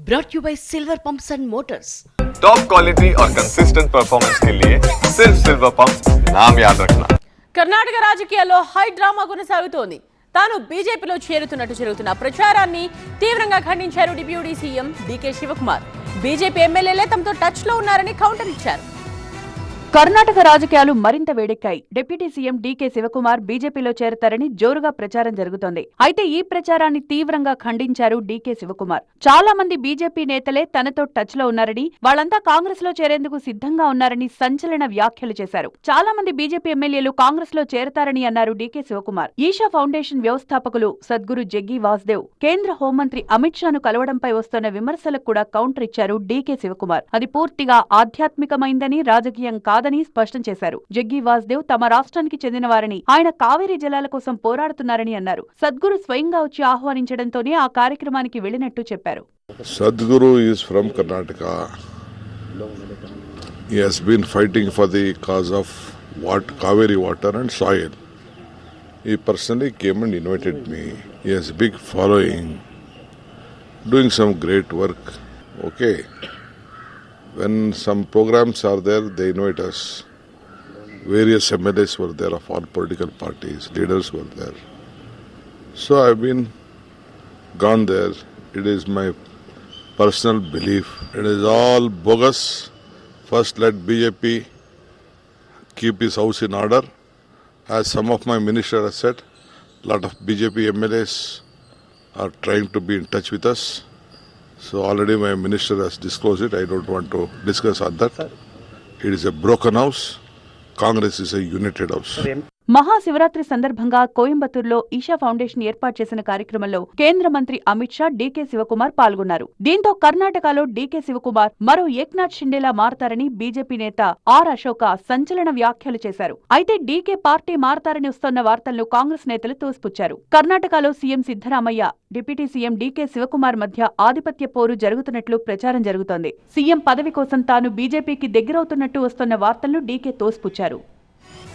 brought you by Silver Pumps and Motors. Top quality और consistent performance के लिए सिर्फ सिल्वर पंप्स नाम याद रखना. కర్ణాటక రాజకీయాల్లో హై డ్రామా కొనసాగుతోంది. తాను బీజేపీలో చేరుతున్నట్టు జరుగుతున్న ప్రచారాన్ని తీవ్రంగా ఖండించారు deputy CM DK Shivakumar. BJP ఎమ్మెల్యేలే తమతో టచ్ లో ఉన్నారని కౌంటర్ ఇచ్చారు. కర్ణాటక రాజకీయాలు మరింత వేడెక్కాయి. డిప్యూటీ సీఎం డీకే శివకుమార్ బీజేపీలో చేరతారని జోరుగా ప్రచారం జరుగుతోంది. అయితే ఈ ప్రచారాన్ని తీవ్రంగా ఖండించారు డీకే శివకుమార్. చాలా మంది బీజేపీ నేతలే తనతో టచ్ లో ఉన్నారని, వాళ్లంతా కాంగ్రెస్ లో చేరేందుకు సిద్ధంగా ఉన్నారని సంచలన వ్యాఖ్యలు చేశారు. చాలా మంది బీజేపీ ఎమ్మెల్యేలు కాంగ్రెస్ లో చేరతారని అన్నారు డీకే శివకుమార్. ఈషా ఫౌండేషన్ వ్యవస్థాపకులు సద్గురు జగ్గి వాసుదేవ్ కేంద్ర హోంమంత్రి అమిత్ షాను కలవడంపై వస్తున్న విమర్శలకు కూడా కౌంటర్ ఇచ్చారు డీకే శివకుమార్. అది పూర్తిగా ఆధ్యాత్మికమైందని, రాజకీయం కాదని స్పష్టం చేశారు. జగ్గి వాసుదేవ్ తమ రాష్ట్రానికి చెందిన వారని, ఆయన కావేరీ జలాల కోసం పోరాడుతున్నారని అన్నారు. సద్గురు స్వయంగా వచ్చి ఆహ్వానించడంతోనే ఆ కార్యక్రమానికి వెళ్లినట్టు చెప్పారు. Sadhguru is from Karnataka. He has been fighting for the cause of Kaveri water and soil. He personally came and invited me. He has a big following, doing some great work. Okay. When some programs are there, they invite us. Various MLAs were there of all political parties, leaders were there. So I've been gone there. It is my personal belief. It is all bogus. First let BJP keep his house in order. As some of my ministers have said, a lot of BJP MLAs are trying to be in touch with us. So already my minister has disclosed it. I don't want to discuss on that. It is a broken house. Congress is a united house. Mahashivratri సందర్భంగా కోయంబత్తూరులో Isha foundation ఏర్పాటు చేసిన కార్యక్రమంలో కేంద్ర మంత్రి Amit Shah, DK Shivakumar పాల్గొన్నారు. దీంతో కర్ణాటకలో DK Shivakumar మరో ఏక్నాథ్ షిండేలా మారతారని బీజేపీ నేత ఆర్ అశోక సంచలన వ్యాఖ్యలు చేశారు. అయితే డీకే పార్టీ మారతారని వస్తున్న వార్తలను కాంగ్రెస్ నేతలు తోసిపుచ్చారు. కర్ణాటకలో CM Siddaramaiah, deputy CM DK Shivakumar మధ్య ఆధిపత్య పోరు జరుగుతున్నట్లు ప్రచారం జరుగుతోంది. సీఎం పదవి కోసం తాను బీజేపీకి దగ్గరవుతున్నట్టు వస్తున్న వార్తలను డీకే తోసిపుచ్చారు.